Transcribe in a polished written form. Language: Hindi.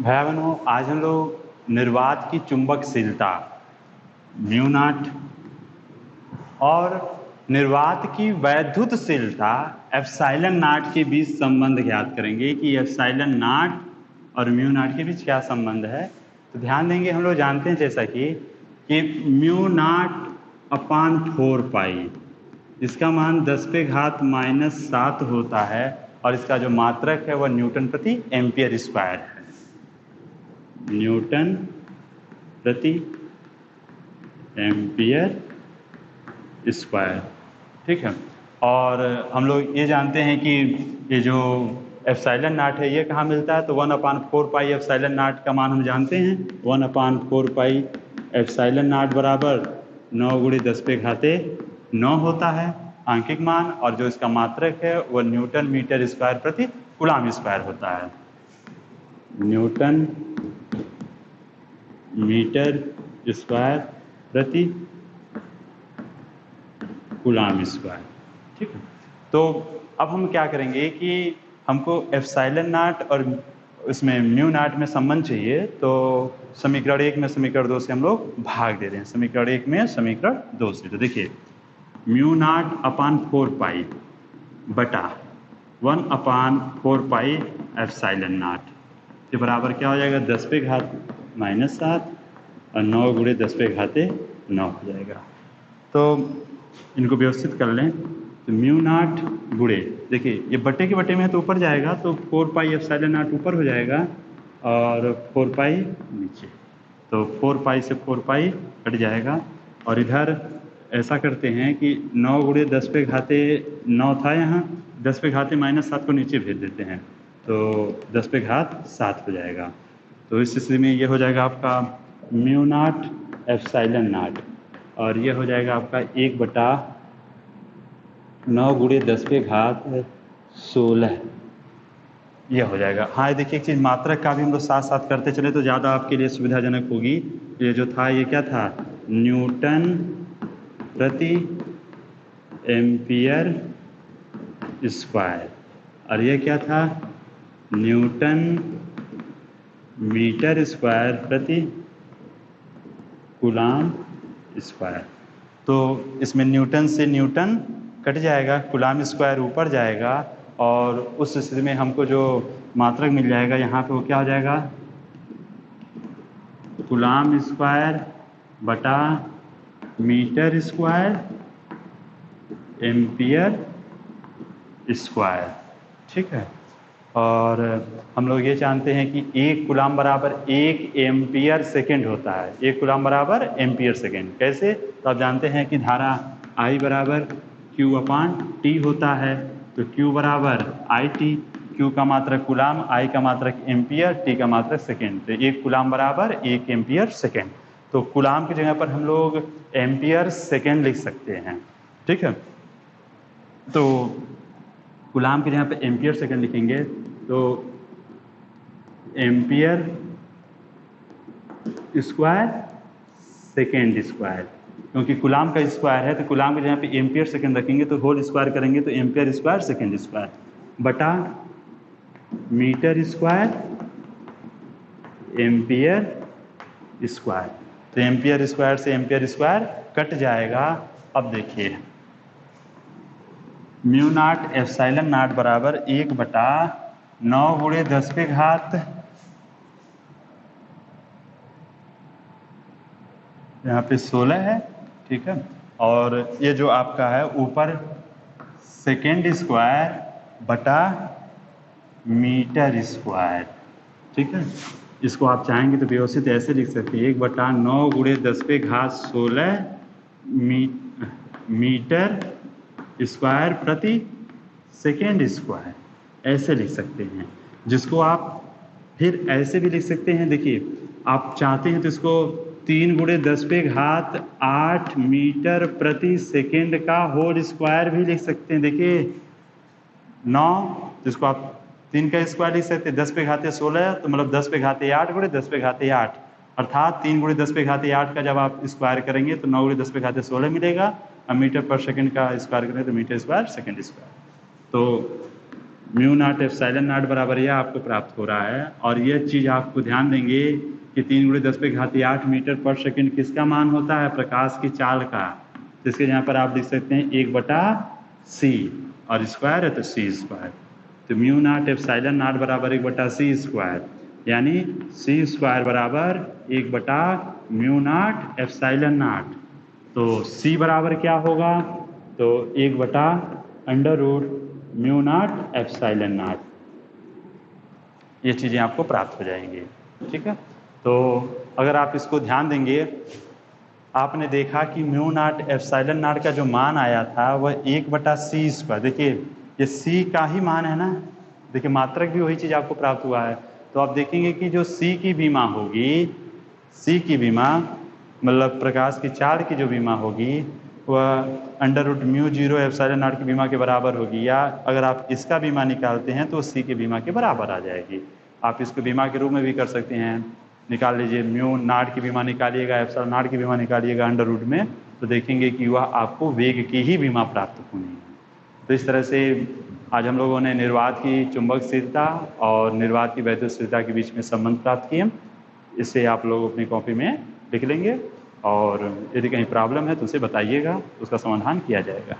भाई बहनों, आज हम लोग निर्वात की चुंबकशीलता म्यू नॉट और निर्वात की वैद्युतशीलता एप्सिलॉन नॉट के बीच संबंध ज्ञात करेंगे कि एप्सिलॉन नॉट और म्यू नॉट के बीच क्या संबंध है। तो ध्यान देंगे, हम लोग जानते हैं जैसा कि म्यू नॉट अपान 4 पाई, इसका मान 10⁻⁻7 होता है और इसका जो मात्रक है वह न्यूटन प्रति एम्पियर स्क्वायर है। न्यूटन प्रति एम्पियर स्क्वायर, ठीक है। और हम लोग ये जानते हैं कि ये जो एप्सिलॉन नॉट है ये कहाँ मिलता है, तो 1/4 पाई एप्सिलॉन नॉट का मान हम जानते हैं। 1/4 पाई एप्सिलॉन नॉट बराबर 9 × 10⁻9 होता है आंकिक मान, और जो इसका मात्रक है वह न्यूटन मीटर स्क्वायर प्रति कूलम स्क्वायर होता है। न्यूटन मीटर स्क्वायर प्रति कूलम स्क्वायर, ठीक है। तो अब हम क्या करेंगे कि हमको एप्सिलॉन नॉट और उसमें म्यू नॉट में संबंध चाहिए, तो समीकरण 1 में समीकरण 2 से हम लोग भाग दे रहे हैं। समीकरण 1 में समीकरण 2 से, तो देखिए म्यू नॉट अपान 4 पाई बटा 1/4 पाई एप्सिलॉन नॉट के बराबर क्या हो जाएगा, 10⁻⁻7 और 9 × 10⁻9 हो जाएगा। तो इनको व्यवस्थित कर लें, तो म्यू नॉट गुणे, देखिए ये बटे के बटे में है तो ऊपर जाएगा, तो 4 पाई एप्सिलॉन नॉट ऊपर हो जाएगा और 4 पाई नीचे, तो 4 पाई से 4 पाई कट जाएगा। और इधर ऐसा करते हैं कि 9 × 10⁻9 था यहाँ, 10⁻⁻7 को नीचे भेज देते हैं, तो 10⁻7 हो जाएगा। तो इस स्थिति में ये हो जाएगा आपका म्यू नॉट एप्सिलॉन नॉट, और ये हो जाएगा आपका 1/9 × 10⁻16 ये हो जाएगा। हाँ, देखिए एक चीज़ मात्रक का भी हम लोग साथ साथ करते चले तो ज़्यादा आपके लिए सुविधाजनक होगी। ये जो था ये क्या था, न्यूटन प्रति एम्पियर स्क्वायर, और ये क्या था, न्यूटन मीटर स्क्वायर प्रति कूलम स्क्वायर। तो इसमें न्यूटन से न्यूटन कट जाएगा, कूलम स्क्वायर ऊपर जाएगा, और उस स्थिति में हमको जो मात्रक मिल जाएगा यहाँ पे वो क्या हो जाएगा, कूलम स्क्वायर बटा मीटर स्क्वायर एम्पियर स्क्वायर, ठीक है। और हम लोग ये जानते हैं कि 1 कूलम बराबर 1 एम्पियर सेकेंड होता है। 1 कूलम बराबर एम्पियर सेकेंड कैसे, तो आप जानते हैं कि धारा I बराबर Q/T होता है, तो Q बराबर IT, Q का मात्रक कूलम, I का मात्रक एम्पियर, T का मात्रक सेकेंड, तो 1 कूलम बराबर 1 एम्पियर सेकेंड। तो कूलम की जगह पर हम लोग एम्पियर सेकेंड लिख सकते हैं, ठीक है। तो कूलम की जगह पे एम्पियर सेकेंड लिखेंगे, तो एम्पियर स्क्वायर सेकेंड स्क्वायर, क्योंकि कूलम का स्क्वायर है तो कूलम की जगह पे एम्पियर सेकेंड रखेंगे, तो होल स्क्वायर करेंगे तो एम्पियर स्क्वायर सेकेंड स्क्वायर बटा मीटर स्क्वायर एम्पियर स्क्वायर। तो एम्पियर स्क्वायर से एम्पियर स्क्वायर कट जाएगा। अब देखिए म्यू नॉट एप्सिलॉन नॉट बराबर 1/9 × 10⁻, यहाँ पे 16 है, ठीक है। और ये जो आपका है ऊपर सेकेंड स्क्वायर बटा मीटर स्क्वायर, ठीक है। इसको आप चाहेंगे तो व्यवस्थित ऐसे लिख सकते हैं, 1/9 × 10⁻16 मीटर स्क्वायर प्रति सेकेंड स्क्वायर, ऐसे लिख सकते हैं। जिसको आप फिर ऐसे भी लिख सकते हैं, देखिए आप चाहते हैं तो इसको 3 × 10⁸ मीटर प्रति सेकेंड का होल स्क्वायर भी लिख सकते हैं। देखिए 9, जिसको आप 3 का स्क्वायर लिख सकते हैं, 10⁻16 तो मतलब 10⁻8 × 10⁻8, अर्थात 3 × 10⁻8 का जब आप स्क्वायर करेंगे तो 9 × 10⁻16 मिलेगा, और मीटर पर सेकंड का स्क्वायर करें तो मीटर स्क्वायर सेकंड स्क्वायर। तो म्यू नॉट एप्सिलॉन नॉट बराबर यह आपको प्राप्त हो रहा है। और यह चीज़ आपको ध्यान देंगे कि 3×10⁸ मीटर पर सेकंड किसका मान होता है? प्रकाश की चाल का। तो इसके यहाँ पर आप लिख सकते हैं 1/c और स्क्वायर है तो c स्क्वायर। तो म्यू नॉट एप्सिलॉन नॉट बराबर 1/c स्क्वायर, यानी c स्क्वायर बराबर 1/म्यू नॉट एप्सिलॉन नॉट। तो c बराबर क्या होगा? तो 1/√म्यू नॉट एप्सिलॉन नॉट। ये चीज़ें आपको प्राप्त हो जाएंगी। ठीक है, तो अगर आप इसको ध्यान देंगे, आपने देखा कि म्यू नॉट एप्सिलॉन नॉट का जो मान आया था वह 1/c स्क्वायर। देखिए ये c का ही मान है ना, देखिए मात्रक भी वही चीज़ आपको प्राप्त हुआ है। तो आप देखेंगे कि जो c की विमा होगी, c की विमा मतलब प्रकाश की चाल की जो विमा होगी वह √μ0 एप्सिलॉन नॉट की विमा के बराबर होगी, या अगर आप इसका विमा निकालते हैं तो c की विमा के बराबर आ जाएगी। आप इसको विमा के रूप में भी कर सकते हैं, निकाल लीजिए, म्यू नॉट की विमा निकालिएगा, एप्सिलॉन नॉट की विमा निकालिएगा √ में, तो देखेंगे कि वह आपको वेग की ही विमा प्राप्त होनी है। तो इस तरह से आज हम लोगों ने निर्वात की चुंबक स्थिरता और निर्वात की वैद्युत स्थिरता के बीच में संबंध प्राप्त किए। इससे आप लोग अपनी कॉपी में लिख लेंगे, और यदि कहीं प्रॉब्लम है तो उसे बताइएगा, उसका समाधान किया जाएगा।